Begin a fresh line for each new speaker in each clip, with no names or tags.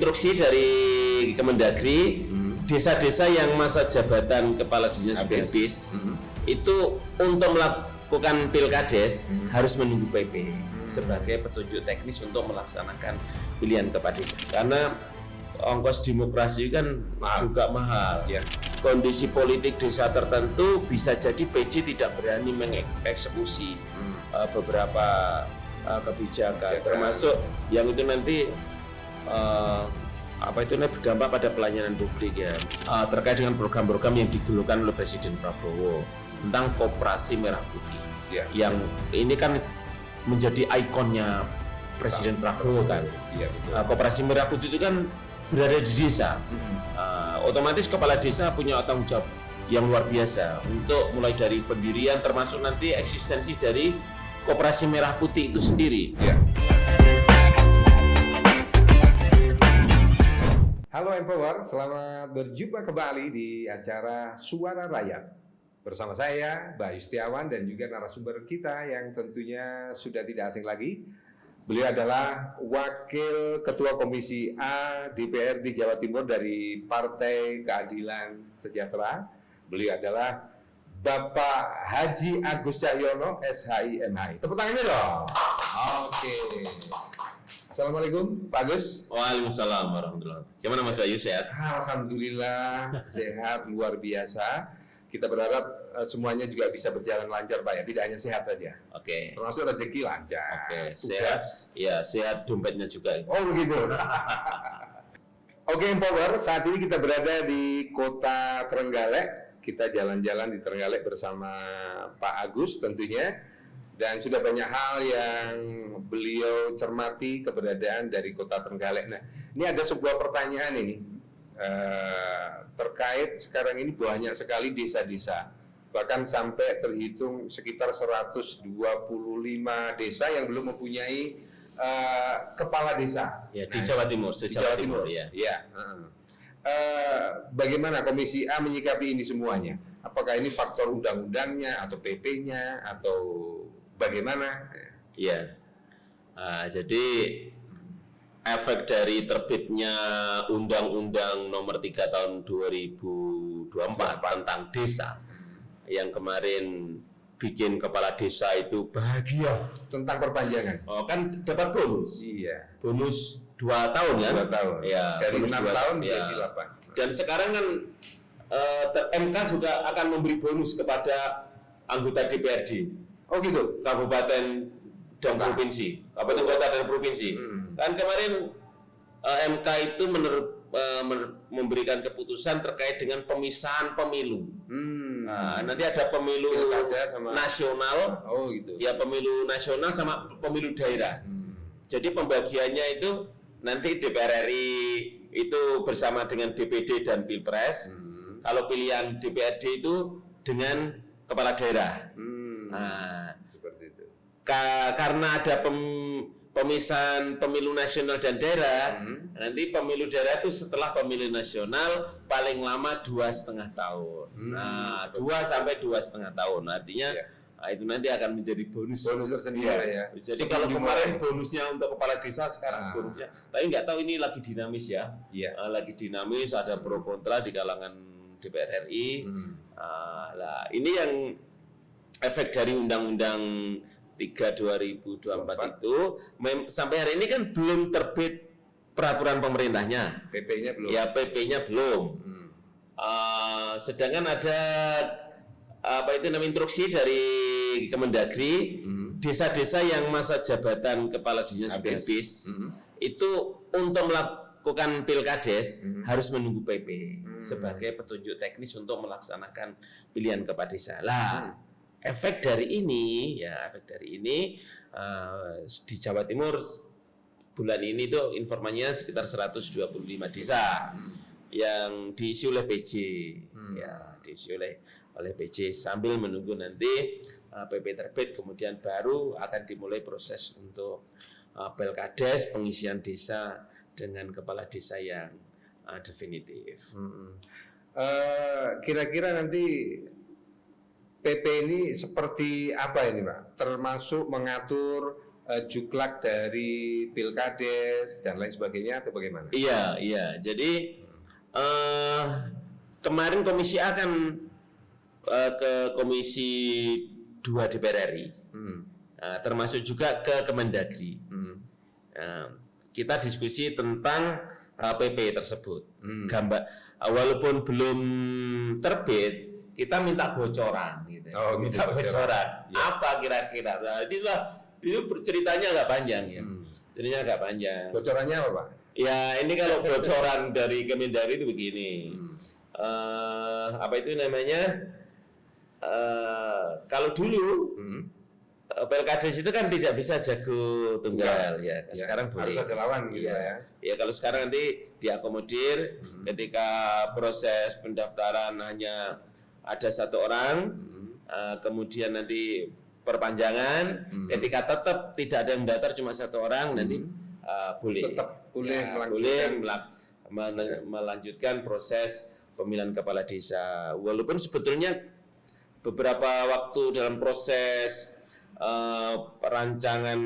instruksi dari Kemendagri, desa-desa yang masa jabatan kepala dinas sudah habis, itu untuk melakukan pilkades harus menunggu PP sebagai petunjuk teknis untuk melaksanakan pilihan kepala desa. Karena ongkos demokrasi kan juga mahal. Kondisi politik desa tertentu bisa jadi PJ tidak berani mengeksekusi beberapa kebijakan, termasuk yang itu nanti berdampak pada pelayanan publik ya, terkait dengan program-program yang digulirkan oleh Presiden Prabowo tentang Koperasi Merah Putih, yang ini kan menjadi ikonnya Presiden Prabowo kan. Koperasi Merah Putih itu kan berada di desa, otomatis kepala desa punya tanggung jawab yang luar biasa untuk mulai dari pendirian termasuk nanti eksistensi dari Koperasi Merah Putih itu sendiri.
Halo Empower, selamat berjumpa kembali di acara Suara Rakyat. Bersama saya, Bayu Setiawan, dan juga narasumber kita yang tentunya sudah tidak asing lagi. Beliau adalah Wakil Ketua Komisi A DPRD Jawa Timur dari Partai Keadilan Sejahtera. Beliau adalah Bapak Haji Agus Cahyono, SHI MHI. Tepuk tangannya dong. Oke. Assalamualaikum, Pak Agus.
Waalaikumsalam warahmatullahi wabarakatuh. Gimana Mas Bayu, sehat?
Alhamdulillah, sehat, luar biasa. Kita berharap semuanya juga bisa berjalan lancar, Pak ya. Tidak hanya sehat saja.
Oke.
Termasuk rezeki lancar.
Oke, sehat. Ya, sehat dompetnya juga.
Oh begitu. Oke, Empower, saat ini kita berada di Kota Trenggalek. Kita jalan-jalan di Trenggalek bersama Pak Agus tentunya. Dan sudah banyak hal yang beliau cermati keberadaan dari Kota Trenggalek. Nah, ini ada sebuah pertanyaan ini terkait sekarang ini banyak sekali desa-desa, bahkan sampai terhitung sekitar 125 desa yang belum mempunyai kepala desa.
Ya, di Jawa Timur,
Jawa Timur. Ya. Bagaimana Komisi A menyikapi ini semuanya? Apakah ini faktor undang-undangnya atau PP-nya atau bagaimana?
Iya. Jadi efek dari terbitnya Undang-Undang Nomor 3 Tahun 2024 tentang desa yang kemarin bikin kepala desa itu bahagia
Tentang perpanjangan.
Oh, kan dapat bonus.
Iya.
Bonus 2 tahun kan?
2 tahun.
Ya,
Dari 6 tahun
ya.
menjadi 8.
Dan sekarang kan MK juga akan memberi bonus kepada anggota DPRD.
Oh gitu.
Kabupaten dan provinsi, kabupaten kota dan provinsi. Kan kemarin MK itu memberikan keputusan terkait dengan pemisahan pemilu. Nah, nanti ada pemilu nasional,
gitu.
Ya pemilu nasional sama pemilu daerah. Jadi pembagiannya itu nanti DPR RI itu bersama dengan DPD dan Pilpres. Kalau pilihan DPRD itu dengan kepala daerah. Nah,
seperti itu.
Karena ada pemisahan pemilu nasional dan daerah, nanti pemilu daerah itu setelah pemilu nasional paling lama 2,5 tahun. Nah, 2 sampai 2,5 tahun. Artinya itu nanti akan menjadi bonus
tersendiri ya.
Jadi kalau kemarin bonusnya untuk kepala desa, sekarang bonusnya. Tapi nggak tahu ini lagi dinamis ya. Lagi dinamis, ada pro kontra di kalangan DPR RI. Nah, ini yang efek dari Undang-Undang 3 2024 itu sampai hari ini kan belum terbit peraturan pemerintahnya.
PP-nya belum.
Ya, PP-nya belum. Sedangkan ada instruksi dari Kemendagri, desa-desa yang masa jabatan kepala dinas sudah habis, itu untuk melakukan pilkades harus menunggu PP sebagai petunjuk teknis untuk melaksanakan pilihan kepala desa. Lah, efek dari ini di Jawa Timur bulan ini tuh informasinya sekitar 125 desa yang diisi oleh PJ, diisi oleh PJ sambil menunggu nanti PP terbit, kemudian baru akan dimulai proses untuk pilkades pengisian desa dengan kepala desa yang definitif.
Kira-kira nanti PP ini seperti apa ini, Pak? Termasuk mengatur juklak dari Pilkades dan lain sebagainya atau bagaimana?
Iya. Jadi kemarin Komisi A kan ke Komisi 2 DPR RI, termasuk juga ke Kemendagri. Kita diskusi tentang PP tersebut. Gambar, walaupun belum terbit, kita minta bocoran, gitu. Minta bocoran.
Ya.
Apa kira-kira? Nah, itu ceritanya agak panjang ya. Ceritanya agak panjang.
Bocorannya apa, Pak?
Ya ini kalau bocoran dari Kemendagri itu begini. Apa itu namanya? Kalau dulu Pilkades itu kan tidak bisa jago tunggal ya. Sekarang boleh.
Harus ada lawan gitu ya.
Ya kalau sekarang nanti diakomodir ketika proses pendaftaran hanya ada 1 orang, kemudian nanti perpanjangan, ketika tetap tidak ada yang mendaftar cuma 1 orang, nanti boleh.
Tetap boleh
melanjutkan proses pemilihan kepala desa. Walaupun sebetulnya beberapa waktu dalam proses perancangan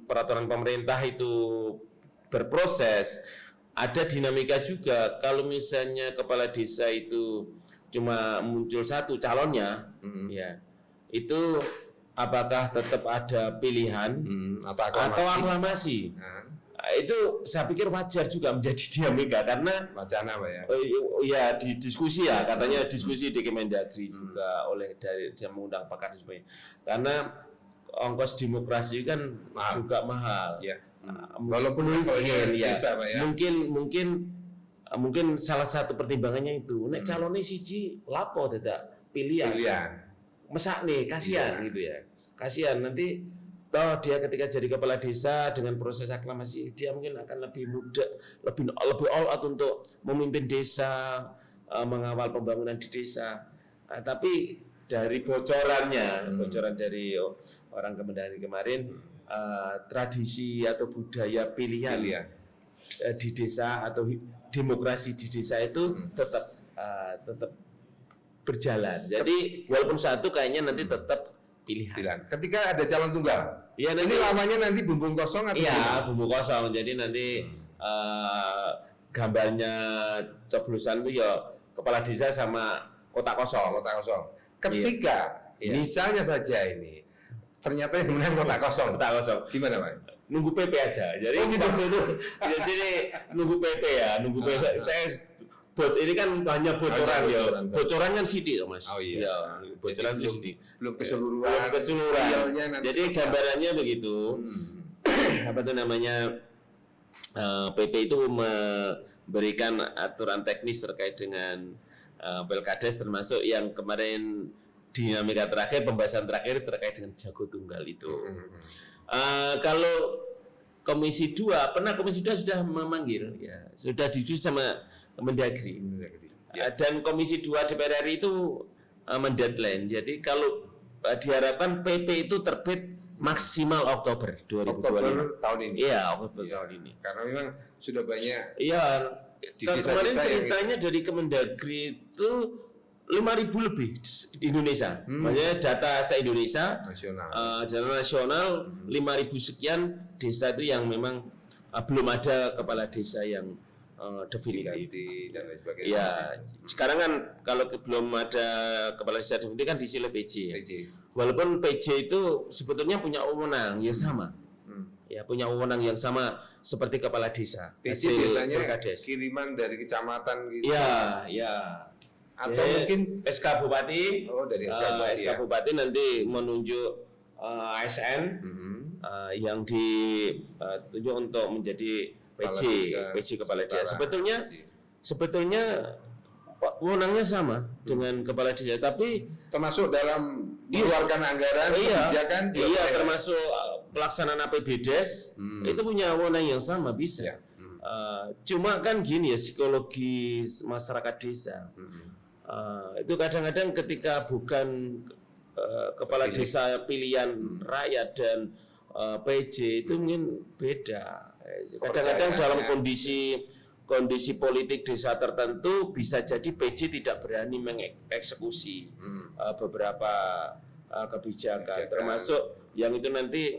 peraturan pemerintah itu berproses, ada dinamika juga. Kalau misalnya kepala desa itu cuma muncul 1 calonnya, ya itu apakah tetap ada pilihan atau aklamasi? Itu saya pikir wajar juga menjadi dinamika karena
wacana Pak ya.
Ya di diskusi ya, katanya diskusi di Kemendagri juga oleh dari dia mengundang pakar dan sebagainya. Karena ongkos demokrasi kan juga mahal.
Ya.
Walaupun mungkin ya, mungkin salah satu pertimbangannya itu nek calonnya siji lapo tidak pilihan. Mesak nih kasihan gitu ya. Kasihan nanti dia ketika jadi kepala desa dengan proses aklamasi dia mungkin akan lebih mudah, lebih all out untuk memimpin desa, mengawal pembangunan di desa. Tapi dari bocoran dari orang Kemendagri kemarin, tradisi atau budaya pilihan di desa atau demokrasi di desa itu tetap berjalan. Jadi walaupun 1 kayaknya nanti tetap pilihan.
Ketika ada calon tunggal,
ya,
ini lamanya nanti bumbung kosong atau?
Iya, bumbu kosong. Jadi nanti gambarnya coblosan itu ya kepala desa sama kotak kosong. Ketika misalnya saja ini ternyata yang menang kotak kosong, gimana Pak?
Nunggu PP aja.
Jadi jadi nunggu PP ya, nunggu PP. Saya ini kan hanya bocoran ya. Bocoran kan sidik Mas.
Oh iya.
Ya, bocoran itu sidik.
Belum keseluruhan.
Jadi gambarannya begitu. Apa itu namanya? PP itu memberikan aturan teknis terkait dengan Pilkades, termasuk yang kemarin dinamika terakhir, pembahasan terakhir terkait dengan jago tunggal itu. Kalau Komisi 2, Komisi 2 sudah memanggil, ya, sudah diskusi sama Kemendagri. Dan Komisi 2 DPR RI itu mendeadline. Jadi kalau diharapkan PP itu terbit maksimal Oktober 2025.
Oktober tahun ini.
Iya, Oktober tahun ini.
Karena memang sudah banyak.
Iya. Kemarin ceritanya dari Kemendagri itu 5.000 lebih di Indonesia. Maksudnya data se-Indonesia nasional 5.000 sekian desa itu yang memang belum ada kepala desa yang definitif
dan lain sebagainya.
Ya, sekarang kan kalau belum ada kepala desa definitif kan diisi oleh PJ. Walaupun PJ itu sebetulnya punya wewenang yang sama. Ya, punya wewenang yang sama seperti kepala desa.
PJ biasanya kiriman dari kecamatan gitu.
Ya.
Atau mungkin
SK Bupati.
Oh, dari SK Bupati.
SK Bupati nanti menunjuk ASN yang ditunjuk untuk menjadi PJ kepala desa. Sebetulnya wewenangnya sama dengan kepala desa, tapi
termasuk dalam mengeluarkan anggaran kebijakan.
Iya, termasuk pelaksanaan APBDes itu punya wewenang yang sama bisa. Cuma kan gini ya, psikologi masyarakat desa. Itu kadang-kadang ketika bukan kepala desa pilihan rakyat dan PJ itu mungkin beda. Kadang-kadang dalam kondisi politik desa tertentu bisa jadi PJ tidak berani mengeksekusi beberapa kebijakan, termasuk yang itu nanti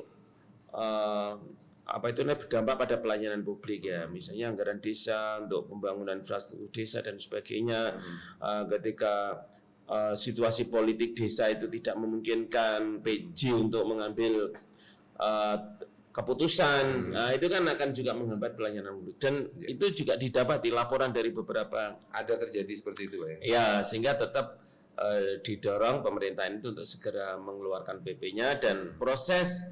apa itu berdampak pada pelayanan publik ya, misalnya anggaran desa untuk pembangunan infrastruktur desa dan sebagainya. Ketika situasi politik desa itu tidak memungkinkan PJ untuk mengambil keputusan, itu kan akan juga menghambat pelayanan publik, dan itu juga didapati laporan dari beberapa
ada terjadi seperti itu Pak ya.
Ya, sehingga tetap didorong pemerintahan itu untuk segera mengeluarkan PP-nya dan proses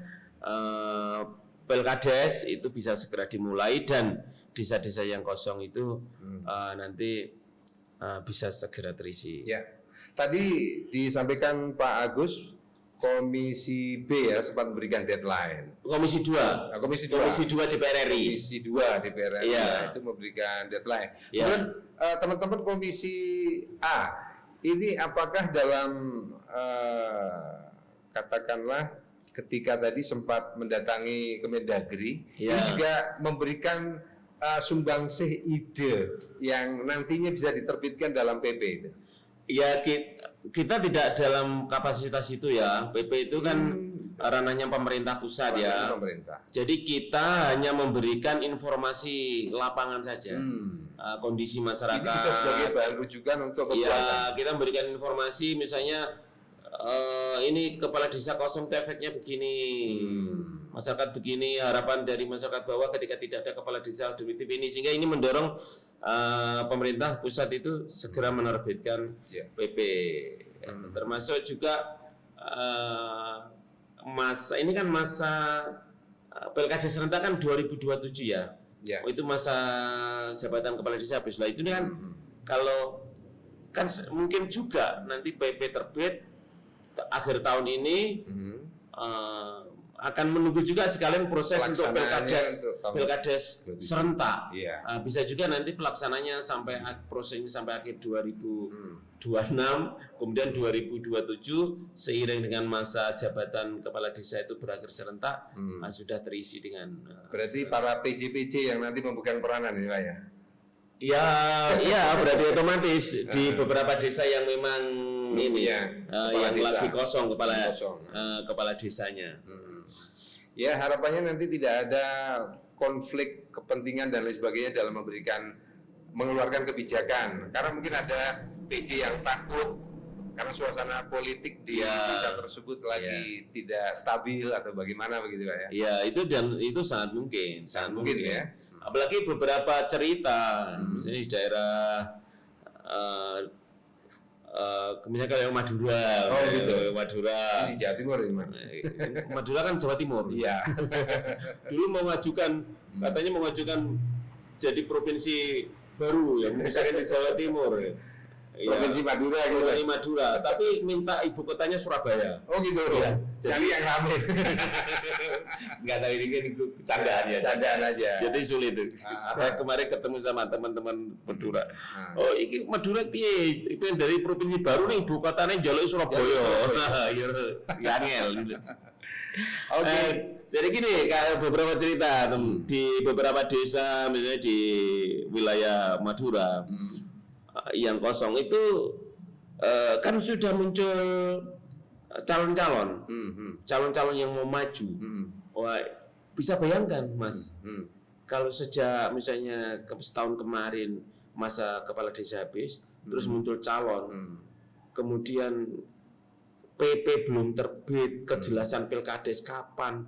Pelkades itu bisa segera dimulai dan desa-desa yang kosong itu nanti bisa segera terisi.
Ya, tadi disampaikan Pak Agus, Komisi B ya sempat memberikan deadline.
Komisi 2.
Komisi 2
DPR RI.
Komisi 2 DPR RI itu memberikan deadline. Kemudian teman-teman Komisi A, ini apakah dalam katakanlah ketika tadi sempat mendatangi Kemendagri, ini juga memberikan sumbangsih ide yang nantinya bisa diterbitkan dalam PP itu?
Ya, kita tidak dalam kapasitas itu ya. PP itu kan ranahnya pemerintah pusat ya.
Pemerintah.
Jadi kita hanya memberikan informasi lapangan saja, kondisi masyarakat.
Ini bisa sebagai bahan rujukan untuk
ya, kita memberikan informasi misalnya ini kepala desa kosong efeknya begini, masyarakat begini, harapan dari masyarakat bawah ketika tidak ada kepala desa definitif ini, sehingga ini mendorong pemerintah pusat itu segera menerbitkan PP. Termasuk juga ini kan masa Pilkada serentak kan 2027 ya. Itu masa jabatan kepala desa habis lah. Itu kan kalau kan mungkin juga nanti PP terbit akhir tahun ini akan menunggu juga sekalian proses untuk Pilkades serentak. Bisa juga nanti pelaksananya sampai prosesnya sampai akhir 2026, kemudian 2027 seiring dengan masa jabatan kepala desa itu berakhir serentak, sudah terisi dengan.
Berarti para PJ-PJ yang nanti memegang peranan ini Pak ya?
Ya, berarti otomatis di beberapa desa yang memang ini yang desa lagi kosong kepala desanya.
Ya, harapannya nanti tidak ada konflik kepentingan dan lain sebagainya dalam mengeluarkan kebijakan. Karena mungkin ada PJ yang takut karena suasana politik di desa tersebut lagi tidak stabil atau bagaimana begitu Pak ya?
Ya, itu sangat mungkin,
ya.
Apalagi beberapa cerita, misalnya di daerah misalnya kalau yang Madura, Madura
di Jawa Timur ini Mas.
Madura kan Jawa Timur.
Iya.
Dulu katanya mau mengajukan jadi provinsi baru yang misalnya di Jawa Timur.
Provinsi Madura gitu.
Provinsi Madura, tapi minta ibu kotanya Surabaya.
Oh gitu. Ya. Jadi yang ramai.
Enggak tahu ini candaan ya.
Candaan aja.
Jadi sulit. Saya kemarin ketemu sama teman-teman Madura. Oh, ini Madura piye? Itu dari provinsi baru nih, ibu kotanya njaluk Surabaya. Ya angel gitu. Oke. Jadi gini, kayak beberapa cerita di beberapa desa misalnya di wilayah Madura. Yang kosong itu kan sudah muncul calon-calon yang mau maju. Wah, bisa bayangkan Mas, kalau sejak misalnya setahun kemarin masa kepala desa habis, terus muncul calon, kemudian PP belum terbit, kejelasan Pilkades kapan,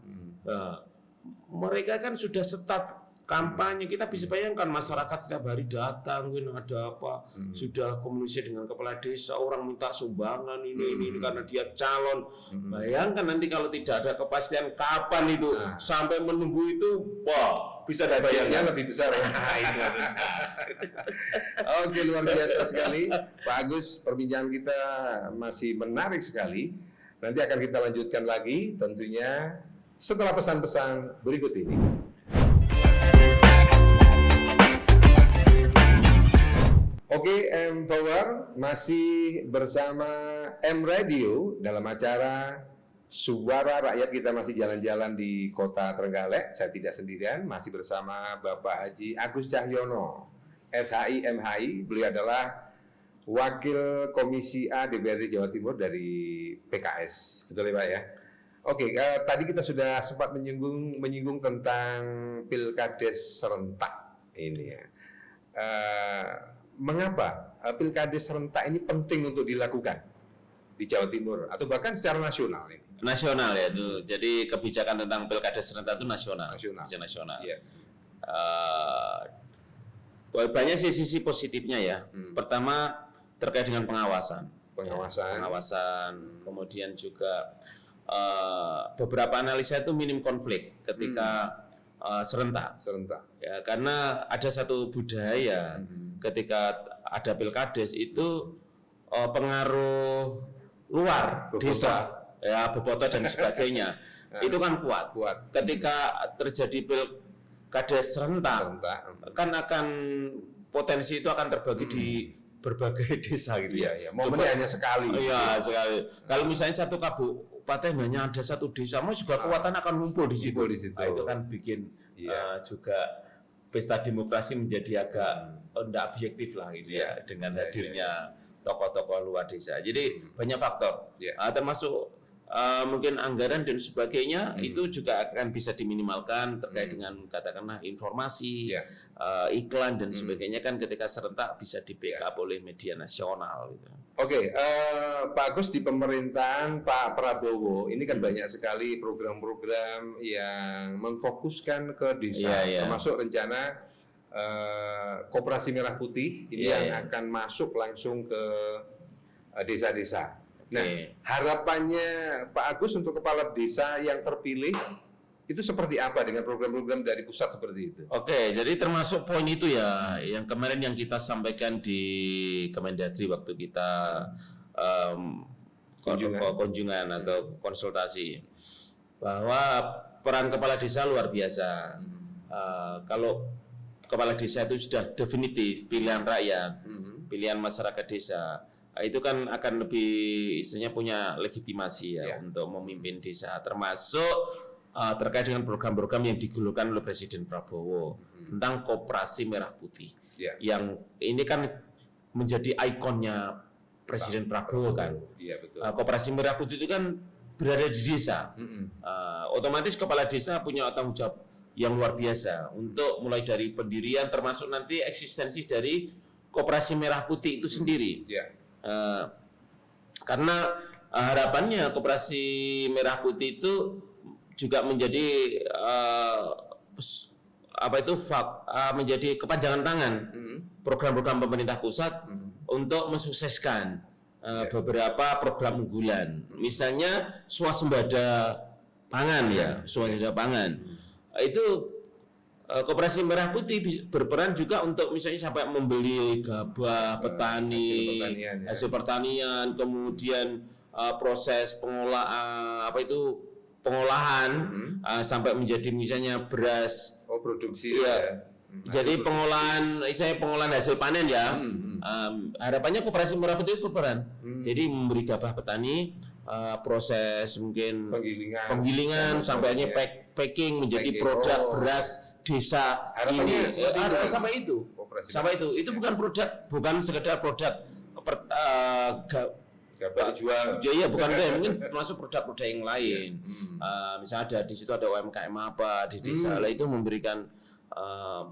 mereka kan sudah start kampanye. Kita bisa bayangkan masyarakat setiap hari datang, ada apa, sudah komunikasi dengan kepala desa, orang minta sumbangan ini karena dia calon. Bayangkan nanti kalau tidak ada kepastian kapan itu, sampai menunggu itu, wah, bisa
bayarnya lebih besar ya. Oke, luar biasa sekali Pak Agus, perbincangan kita masih menarik sekali. Nanti akan kita lanjutkan lagi tentunya setelah pesan-pesan berikut ini. Oke, M-Power masih bersama M-Radio dalam acara Suara Rakyat. Kita masih jalan-jalan di Kota Trenggalek. Saya tidak sendirian, masih bersama Bapak Haji Agus Cahyono, SHI MHI. Beliau adalah Wakil Komisi A DPRD Jawa Timur dari PKS. Betul ya Pak ya? Oke, tadi kita sudah sempat menyinggung tentang pilkades serentak ini ya. Mengapa pilkades serentak ini penting untuk dilakukan di Jawa Timur atau bahkan secara nasional ini?
Nasional ya itu. Jadi kebijakan tentang pilkades serentak itu nasional.
Nasional.
Nasional.
Iya.
Banyak sisi positifnya ya. Pertama terkait dengan pengawasan. Kemudian juga beberapa analisa itu minim konflik ketika serentak. Ya, karena ada satu budaya ketika ada pilkades itu pengaruh luar desa, ya bobotoh dan sebagainya itu kan kuat. Ketika terjadi pilkades serentak, kan akan potensi itu akan terbagi di berbagai desa gitu ya.
Momennya hanya sekali.
Iya sekali. Kalau misalnya satu kabupaten hanya ada satu desa, mau juga kekuatan akan ngumpul di situ. Nah, itu kan bikin juga pesta demokrasi menjadi agak tidak objektif lah gitu ya dengan hadirnya tokoh-tokoh luar desa. Jadi banyak faktor, termasuk mungkin anggaran dan sebagainya itu juga akan bisa diminimalkan terkait dengan katakanlah informasi, iklan dan sebagainya kan ketika serentak bisa di backup oleh media nasional. Gitu.
Oke, Pak Agus di pemerintahan Pak Prabowo ini kan banyak sekali program-program yang memfokuskan ke desa, termasuk rencana Koperasi Merah Putih ini yang akan masuk langsung ke desa-desa. Nah, harapannya Pak Agus untuk kepala desa yang terpilih itu seperti apa dengan program-program dari pusat seperti itu?
Oke, jadi termasuk poin itu ya, yang kemarin yang kita sampaikan di Kemendagri waktu kita kunjungan atau konsultasi, bahwa peran kepala desa luar biasa. Kalau kepala desa itu sudah definitif pilihan rakyat, pilihan masyarakat desa, itu kan akan lebih istilahnya punya legitimasi untuk memimpin desa, termasuk terkait dengan program-program yang digulirkan oleh Presiden Prabowo tentang Koperasi Merah Putih, yang ini kan menjadi ikonnya Presiden Prabowo kan. Koperasi Merah Putih itu kan berada di desa, otomatis kepala desa punya tanggung jawab yang luar biasa untuk mulai dari pendirian termasuk nanti eksistensi dari Koperasi Merah Putih itu sendiri. Karena harapannya Koperasi Merah Putih itu juga menjadi menjadi kepanjangan tangan program-program pemerintah pusat untuk mensukseskan beberapa program unggulan, misalnya swasembada pangan swasembada pangan itu Koperasi Merah Putih berperan juga untuk misalnya sampai membeli gabah petani, hasil pertanian, kemudian proses pengolahan sampai menjadi misalnya beras
produksi
jadi pengolahan hasil panen harapannya Koperasi Merah Putih itu berperan jadi memberi gabah petani, proses mungkin penggilingan sampai hanya packing menjadi produk beras desa ini sampai itu bukan sekedar produk
dijual.
Bukan mungkin termasuk produk-produk yang lain. Misalnya ada di situ ada UMKM apa di desa, itu memberikan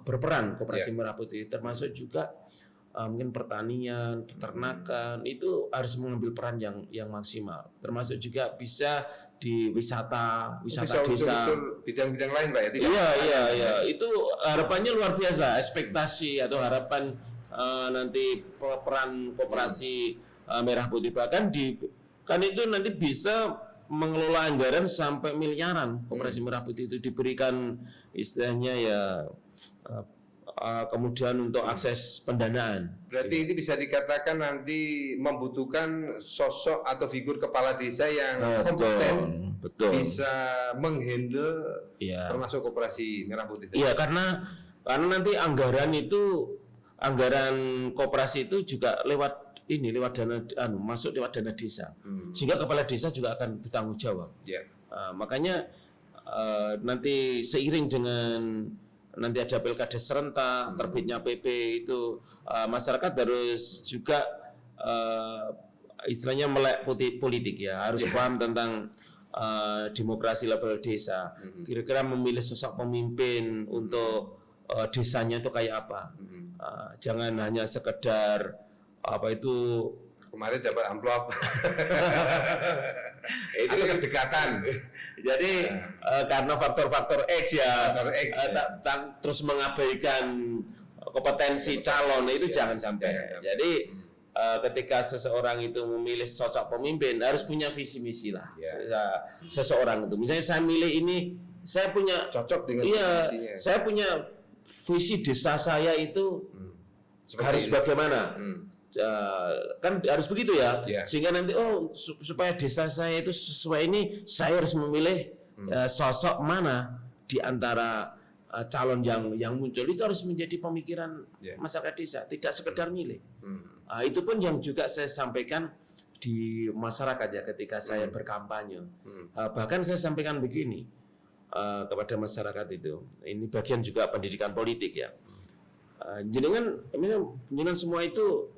berperan Koperasi Merah Putih, termasuk juga mungkin pertanian, peternakan itu harus mengambil peran yang maksimal. Termasuk juga bisa di wisata desa,
bidang-bidang lain, Pak ya.
Iya. Itu harapannya luar biasa, ekspektasi atau harapan nanti peran Koperasi Merah Putih bahkan kan itu nanti bisa mengelola anggaran sampai miliaran. Koperasi Merah Putih itu diberikan istilahnya kemudian untuk akses pendanaan.
Berarti ini bisa dikatakan nanti membutuhkan sosok atau figur kepala desa yang kompeten, bisa menghandle termasuk Koperasi Merah Putih.
Iya, karena nanti anggaran koperasi itu juga lewat dana masuk lewat dana desa, sehingga kepala desa juga akan bertanggung jawab. Makanya nanti seiring dengan nanti ada pilkades serentak, terbitnya PP itu masyarakat harus juga istilahnya melek politik harus paham tentang demokrasi level desa. Kira-kira memilih sosok pemimpin untuk desanya itu kayak apa. Jangan hanya sekedar apa itu
kemarin dapat amplop. Itu kedekatan.
Jadi karena faktor-faktor X ya,
Faktor X,
terus mengabaikan kompetensi calon itu jangan sampai. Jadi ketika seseorang itu memilih sosok pemimpin harus punya visi misi lah. Seseorang itu, misalnya saya milih ini, saya punya
cocok dengan visinya.
saya punya visi desa saya itu harus bagaimana. Kan harus begitu ya, sehingga nanti supaya desa saya itu sesuai ini, saya harus memilih sosok mana di antara calon yang muncul. Itu harus menjadi pemikiran masyarakat desa, tidak sekedar milih. Itu pun yang juga saya sampaikan di masyarakat ya ketika saya berkampanye. Bahkan saya sampaikan begini kepada masyarakat itu, ini bagian juga pendidikan politik ya. Jenengan semua itu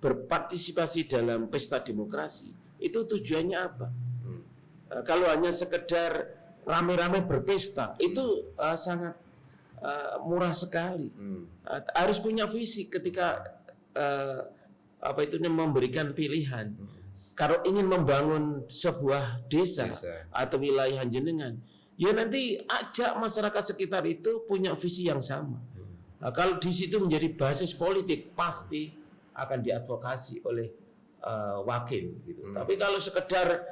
berpartisipasi dalam pesta demokrasi, itu tujuannya apa? Kalau hanya sekedar rame-rame berpesta, itu sangat murah sekali. Harus punya visi ketika memberikan pilihan. Kalau ingin membangun sebuah desa atau wilayah jenengan, ya nanti ajak masyarakat sekitar itu punya visi yang sama. Kalau di situ menjadi basis politik, pasti akan diadvokasi oleh wakil gitu. Tapi kalau sekedar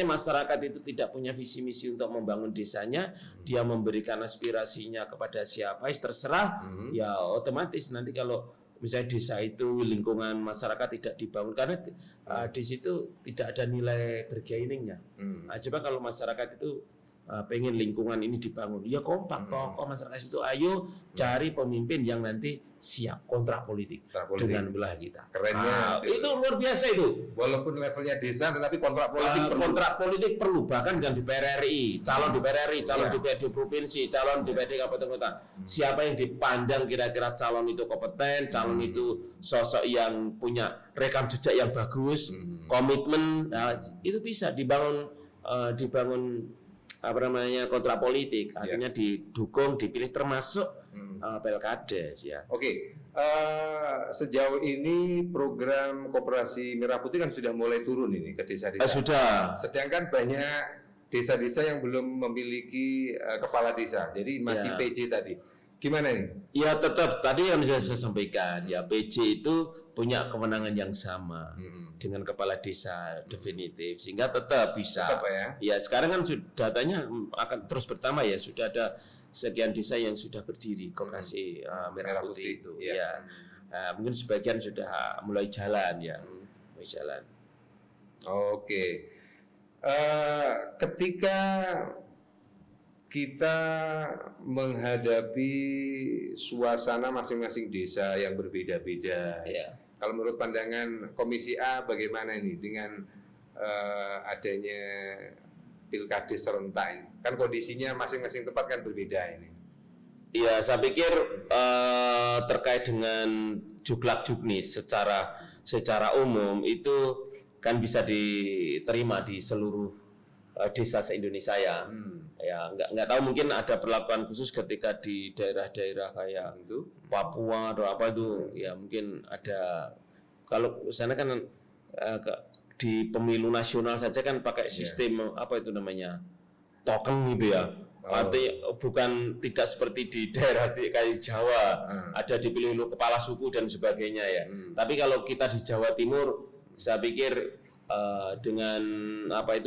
masyarakat itu tidak punya visi misi untuk membangun desanya, dia memberikan aspirasinya kepada siapa terserah, ya otomatis nanti kalau misalnya desa itu lingkungan masyarakat tidak dibangun karena di situ tidak ada nilai bergainingnya. Coba kalau masyarakat itu pengen lingkungan ini dibangun, ya kompak tokoh masyarakat itu, ayo cari pemimpin yang nanti siap kontrak politik dengan wilayah kita.
Kerennya
itu luar biasa itu.
Walaupun levelnya desa, tetapi kontrak politik perlu.
Kontrak politik perlu, bahkan dengan DPR RI, calon DPR RI, calon DPRD provinsi, calon DPRD kabupaten kota. Siapa yang dipandang kira-kira calon itu kompeten, calon itu sosok yang punya rekam jejak yang bagus, komitmen, itu bisa dibangun kontrak politik, artinya didukung, dipilih, termasuk Pelkades ya.
Oke. Sejauh ini program Koperasi Merah Putih kan sudah mulai turun ini ke desa-desa.
Sudah.
Sedangkan banyak desa-desa yang belum memiliki kepala desa, jadi masih PJ tadi. Gimana nih?
Ya tetap tadi yang saya sampaikan, ya PJ itu punya kewenangan yang sama dengan kepala desa definitif, sehingga tetap bisa. Ya sekarang kan datanya akan terus bertambah ya, sudah ada sekian desa yang sudah berdiri Koperasi Merah Putih itu. Ya. Mungkin sebagian sudah mulai jalan ya, mulai jalan.
Oke. Ketika kita menghadapi suasana masing-masing desa yang berbeda-beda. Kalau menurut pandangan Komisi A bagaimana ini dengan adanya pilkades serentak ini? Kan kondisinya masing-masing tempat kan berbeda ini.
Iya, saya pikir terkait dengan juklak-juknis secara umum itu kan bisa diterima di seluruh desa se-Indonesia ya. Ya nggak tahu, mungkin ada perlakuan khusus ketika di daerah-daerah kayak itu Papua atau apa itu ya, mungkin ada. Kalau sana kan di pemilu nasional saja kan pakai sistem apa itu namanya token gitu ya. Artinya bukan tidak seperti di daerah kayak Jawa ada dipilih kepala suku dan sebagainya ya. Tapi kalau kita di Jawa Timur, saya pikir dengan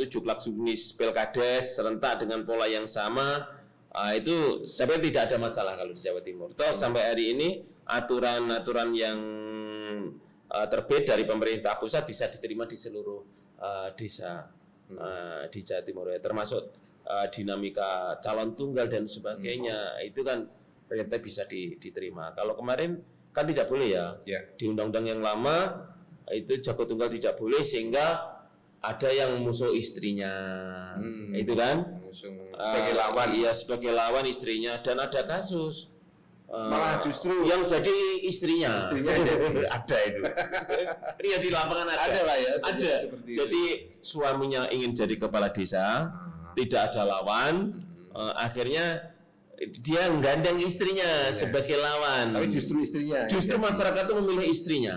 juklak-juknis pilkades serentak dengan pola yang sama, itu saya pikir tidak ada masalah kalau di Jawa Timur. Toh sampai hari ini aturan-aturan yang terbit dari pemerintah pusat bisa diterima di seluruh desa di Jawa Timur ya, termasuk dinamika calon tunggal dan sebagainya. Itu kan ternyata bisa diterima. Kalau kemarin kan tidak boleh ya. Di undang-undang yang lama itu jago tunggal tidak boleh, sehingga ada yang musuh istrinya, itu kan
sebagai lawan.
Iya, sebagai lawan istrinya, dan ada kasus
Malah justru
yang jadi istrinya
jadi.
ada itu. Iya di lapangan ada
lah ya.
ada. Jadi suaminya ingin jadi kepala desa, tidak ada lawan, akhirnya dia menggandeng istrinya sebagai lawan.
Tapi justru istrinya.
Justru masyarakat itu memilih istrinya.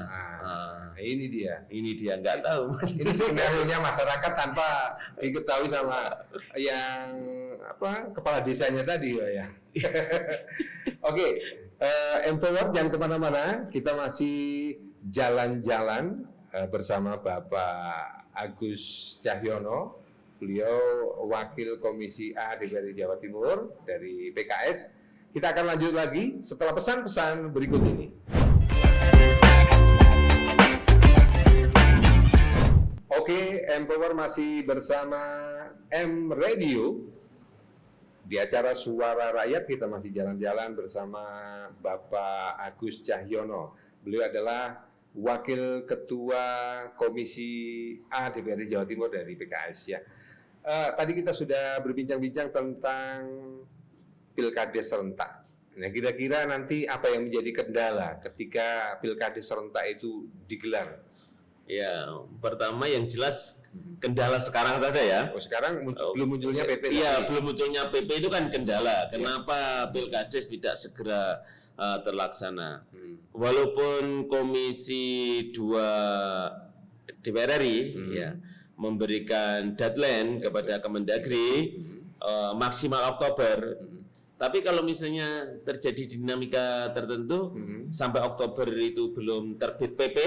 Ini dia
Nggak tahu.
Ini skenario-nya masyarakat tanpa diketahui sama yang kepala desanya tadi ya. Oke, Empower jangan kemana-mana. Kita masih jalan-jalan bersama Bapak Agus Cahyono. Beliau Wakil Komisi A DPRD Jawa Timur dari PKS. Kita akan lanjut lagi setelah pesan-pesan berikut ini. Oke, Empower masih bersama M Radio di acara Suara Rakyat. Kita masih jalan-jalan bersama Bapak Agus Cahyono. Beliau adalah Wakil Ketua Komisi A DPRD Jawa Timur dari PKS ya. Tadi kita sudah berbincang-bincang tentang Pilkades serentak. Nah, kira-kira nanti apa yang menjadi kendala ketika Pilkades serentak itu digelar?
Ya, pertama yang jelas kendala sekarang saja ya.
Sekarang belum munculnya PP.
Iya, belum munculnya PP itu kan kendala. Kenapa Pilkades tidak segera terlaksana? Walaupun Komisi 2 DPR RI ya memberikan deadline kepada Kemendagri maksimal Oktober. Tapi kalau misalnya terjadi dinamika tertentu sampai Oktober itu belum terbit PP,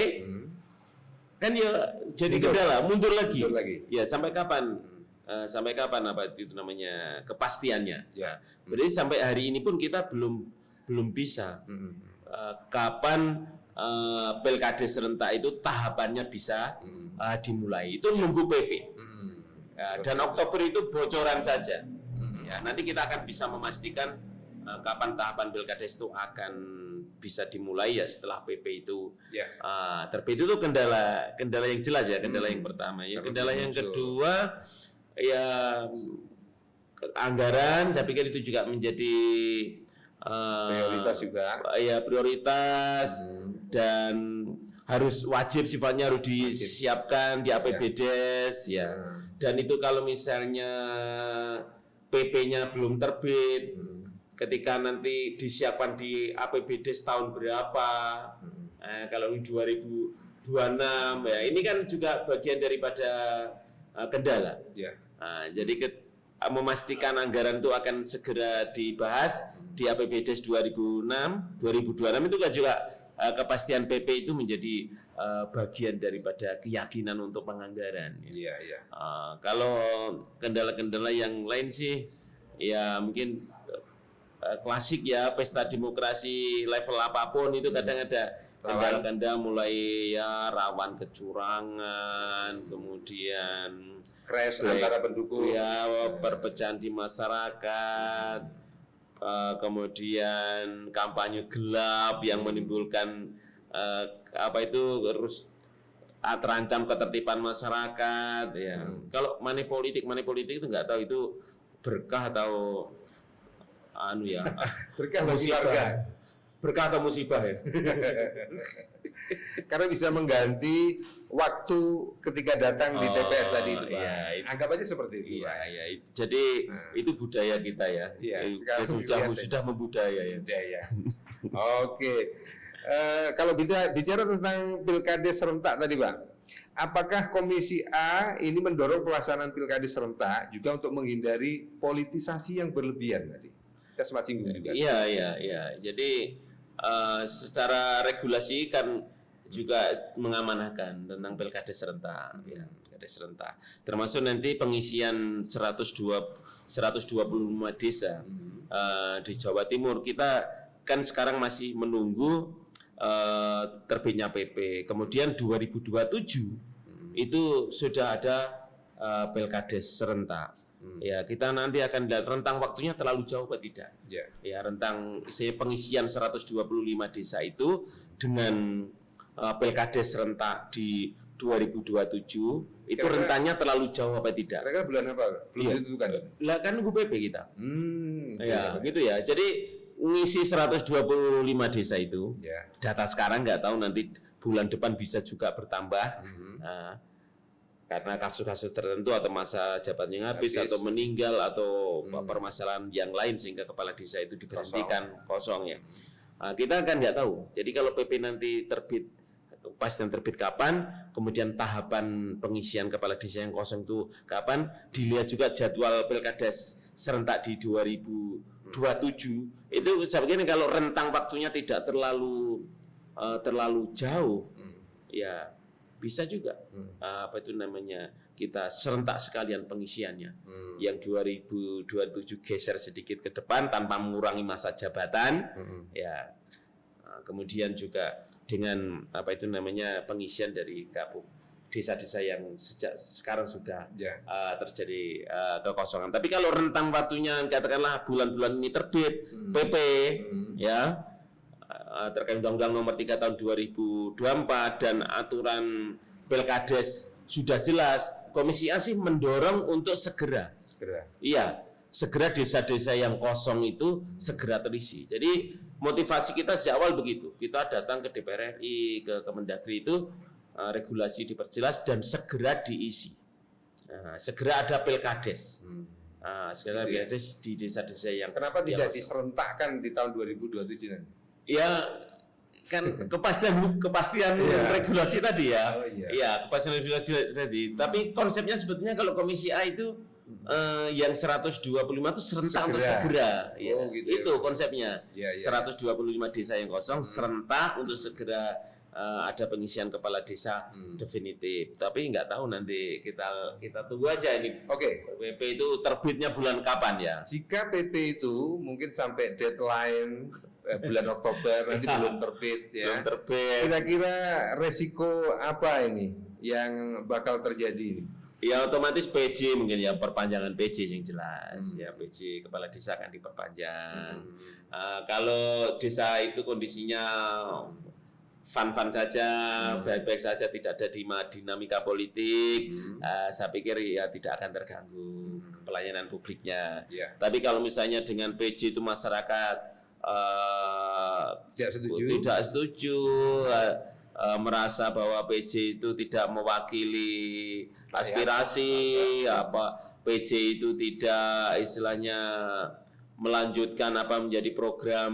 kan ya jadi kendala, mundur lagi. Ya sampai kapan? Sampai kapan apa itu namanya kepastiannya? Ya. Berarti sampai hari ini pun kita belum bisa. Kapan Pilkades serentak itu tahapannya bisa dimulai? Itu nunggu PP. Dan Oktober itu bocoran saja. Ya, nanti kita akan bisa memastikan kapan tahapan Pilkades itu akan bisa dimulai ya setelah PP itu terbit. Itu kendala yang jelas ya, kendala yang pertama. Ya, kendala yang kedua ya anggaran, saya pikir itu juga menjadi
prioritas juga.
Ya prioritas dan harus wajib sifatnya harus disiapkan di APBDes ya. Dan itu kalau misalnya PP-nya belum terbit, ketika nanti disiapkan di APBDes tahun berapa, kalau 2026 ya ini kan juga bagian daripada kendala. Jadi memastikan anggaran itu akan segera dibahas di APBDes 2026 itu kan juga kepastian PP itu menjadi bagian daripada keyakinan untuk penganggaran. Kalau kendala-kendala yang lain sih ya mungkin klasik ya, pesta demokrasi level apapun itu kadang ada kendala-kendala mulai ya rawan kecurangan, kemudian
crash antara pendukung,
ya perpecahan di masyarakat, kemudian kampanye gelap yang menimbulkan terancam ketertiban masyarakat ya. Kalau money politik itu nggak tahu itu berkah atau
berkah bagi warga,
berkah atau musibah ya.
Karena bisa mengganti waktu ketika datang di TPS tadi itu, Pak. Anggap aja seperti itu, Pak.
Jadi itu budaya kita ya. Sudah membudaya ya.
Oke. Kalau bicara tentang Pilkades serentak tadi, Pak, apakah Komisi A ini mendorong pelaksanaan Pilkades serentak juga untuk menghindari politisasi yang berlebihan tadi? Kita sempat singgung juga.
Iya. Jadi secara regulasi kan juga mengamanahkan tentang Pilkades serentak, ya, Pilkades serentak. Termasuk nanti pengisian 125 desa di Jawa Timur. Kita kan sekarang masih menunggu terbitnya PP. Kemudian 2027 itu sudah ada Pilkades serentak. Ya, kita nanti akan lihat rentang waktunya terlalu jauh atau tidak. Ya, rentang pengisian 125 desa itu dengan Pilkades serentak di 2027 itu rentangnya terlalu jauh apa tidak?
Mereka bulan apa? Belum ditentukan.
Lah kan nunggu PP kita. Ya, gitu ya. Jadi ngisi 125 desa itu.
Ya.
Data sekarang nggak tahu nanti bulan depan bisa juga bertambah. Nah, karena kasus-kasus tertentu atau masa jabatannya habis atau meninggal atau permasalahan yang lain sehingga kepala desa itu diberhentikan kosong ya. Nah, kita kan nggak tahu. Jadi kalau PP nanti terbit, kepastian terbit kapan, kemudian tahapan pengisian kepala desa yang kosong itu kapan, dilihat juga jadwal pilkades serentak di 2027. Itu saya pikir kalau rentang waktunya tidak terlalu jauh, ya bisa juga kita serentak sekalian pengisiannya. Yang 2027 geser sedikit ke depan tanpa mengurangi masa jabatan, ya. Kemudian juga dengan pengisian dari desa-desa yang sejak sekarang sudah terjadi kekosongan. Tapi kalau rentang waktunya katakanlah bulan-bulan ini terbit PP, ya. Terkait Undang-Undang Nomor 3 Tahun 2024 dan aturan Pilkades sudah jelas, Komisi A sih mendorong untuk segera. Iya, segera desa-desa yang kosong itu segera terisi. Jadi motivasi kita sejak awal begitu. Kita datang ke DPR RI, ke Kemendagri itu regulasi diperjelas dan segera diisi. Segera ada Pilkades. Segera Pilkades di desa-desa yang.
Kenapa tidak diserentakkan di tahun 2027 nanti?
Ya kan kepastian regulasi tadi ya. Iya, kepastian regulasi tadi. Tapi konsepnya sebetulnya kalau Komisi A itu yang 125 itu serentak untuk segera. Ya. Itu konsepnya. 125 desa yang kosong serentak untuk segera ada pengisian kepala desa definitif. Tapi nggak tahu nanti kita tunggu aja ini. PP itu terbitnya bulan kapan ya?
Jika PP itu mungkin sampai deadline bulan Oktober nanti belum terbit ya.
Belum terbit.
Kira-kira resiko apa ini yang bakal terjadi ini?
Ya otomatis PJ mungkin ya, perpanjangan PJ yang jelas ya, PJ kepala desa akan diperpanjang. Kalau desa itu kondisinya fun-fun saja, baik-baik saja, tidak ada dinamika politik, saya pikir ya tidak akan terganggu pelayanan publiknya. Tapi kalau misalnya dengan PJ itu masyarakat tidak setuju, merasa bahwa PJ itu tidak mewakili aspirasi, PJ itu tidak istilahnya melanjutkan menjadi program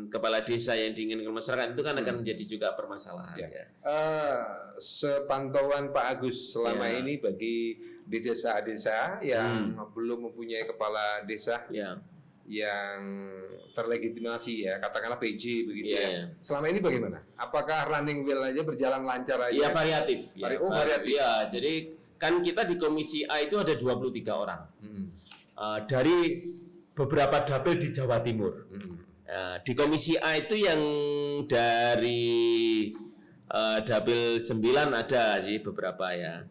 kepala desa yang diinginkan masyarakat, itu kan akan menjadi juga permasalahan.
Sepantauan Pak Agus selama ini bagi di desa-desa yang belum mempunyai kepala desa yang terlegitimasi ya, katakanlah PJ begitu ya. Selama ini bagaimana? Apakah running well aja, berjalan lancar aja?
Ya variatif.
Variatif.
Ya, jadi kan kita di Komisi A itu ada 23 orang. Dari beberapa dapil di Jawa Timur. Di Komisi A itu yang dari dapil 9 ada sih beberapa ya.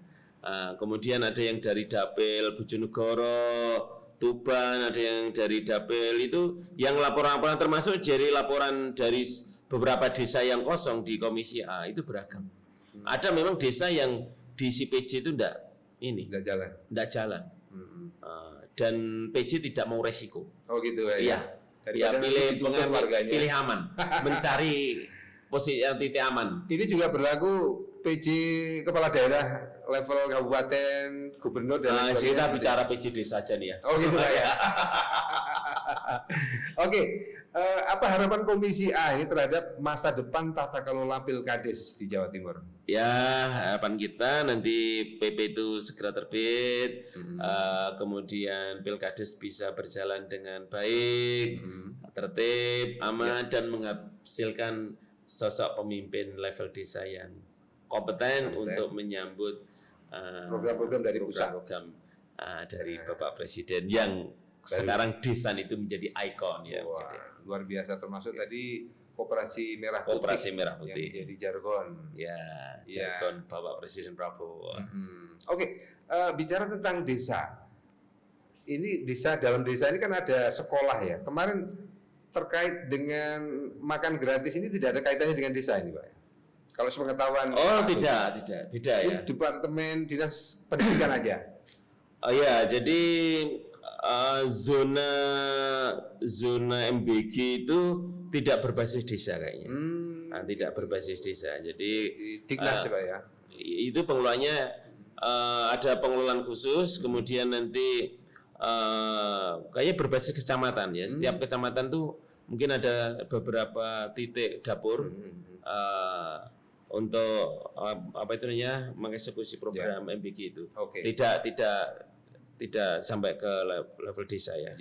Kemudian ada yang dari dapil Bojonegoro, Tuban, ada yang dari dapil itu, yang laporan-laporan termasuk jadi laporan dari beberapa desa yang kosong di Komisi A itu beragam. Ada memang desa yang di PJ itu enggak jalan. Dan PJ tidak mau resiko.
Oh gitu ya.
Iya. Pilih aman, mencari posisi yang titik aman.
Ini juga berlaku PJ kepala daerah level kabupaten, gubernur dan lain sebagainya.
Kita bicara PJ desa aja nih ya.
Oh gitu ya. Apa harapan Komisi A ini terhadap masa depan tata kelola Pilkades di Jawa Timur?
Ya, harapan kita nanti PP itu segera terbit, kemudian Pilkades bisa berjalan dengan baik, tertib, aman, dan menghasilkan sosok pemimpin level desa yang kompeten untuk menyambut
program-program dari pusat,
dari Bapak Presiden yang sekarang desa itu menjadi ikon ya.
Luar biasa, termasuk tadi Koperasi Merah Putih yang jadi jargon.
Jargon Bapak Presiden Prabowo.
Bicara tentang desa. Ini dalam desa ini kan ada sekolah ya. Kemarin terkait dengan makan gratis ini tidak ada kaitannya dengan desa ini, Pak. Kalau sepengetahuan.
Tidak, beda ya.
Departemen Dinas Pendidikan aja.
Jadi zona MBG itu tidak berbasis desa kayaknya. Tidak berbasis desa. Jadi
Diknas Pak ya.
Itu pengelolanya ada pengelolaan khusus, kemudian nanti kayaknya berbasis kecamatan ya. Setiap kecamatan tuh mungkin ada beberapa titik dapur untuk apa itu namanya mengeksekusi program MBG itu. Tidak sampai ke level desa ya.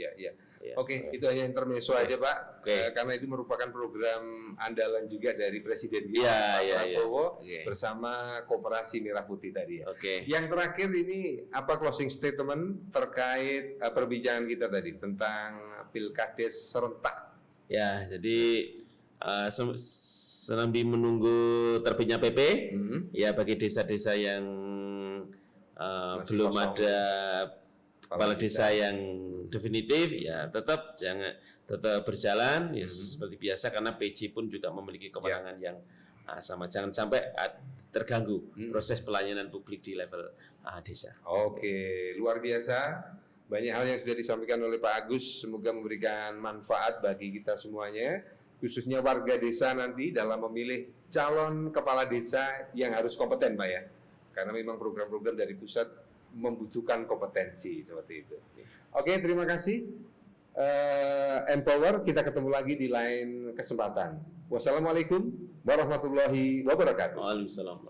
Oke, itu hanya intermezzo aja Pak, karena itu merupakan program andalan juga dari Presiden kita Pak Prabowo bersama Koperasi Merah Putih tadi ya. Yang terakhir ini apa closing statement terkait perbincangan kita tadi tentang Pilkades serentak?
Ya, jadi sambil menunggu terbitnya PP, ya bagi desa-desa yang belum ada kepala desa yang definitif ya tetap berjalan ya seperti biasa, karena PJ pun juga memiliki kewenangan yang sama, jangan sampai terganggu proses pelayanan publik di level desa.
Oke, luar biasa. Banyak hal yang sudah disampaikan oleh Pak Agus, semoga memberikan manfaat bagi kita semuanya, khususnya warga desa nanti dalam memilih calon kepala desa yang harus kompeten Pak ya. Karena memang program-program dari pusat membutuhkan kompetensi seperti itu. Oke, terima kasih. Empower, kita ketemu lagi di lain kesempatan. Wassalamualaikum warahmatullahi wabarakatuh.
Waalaikumsalam.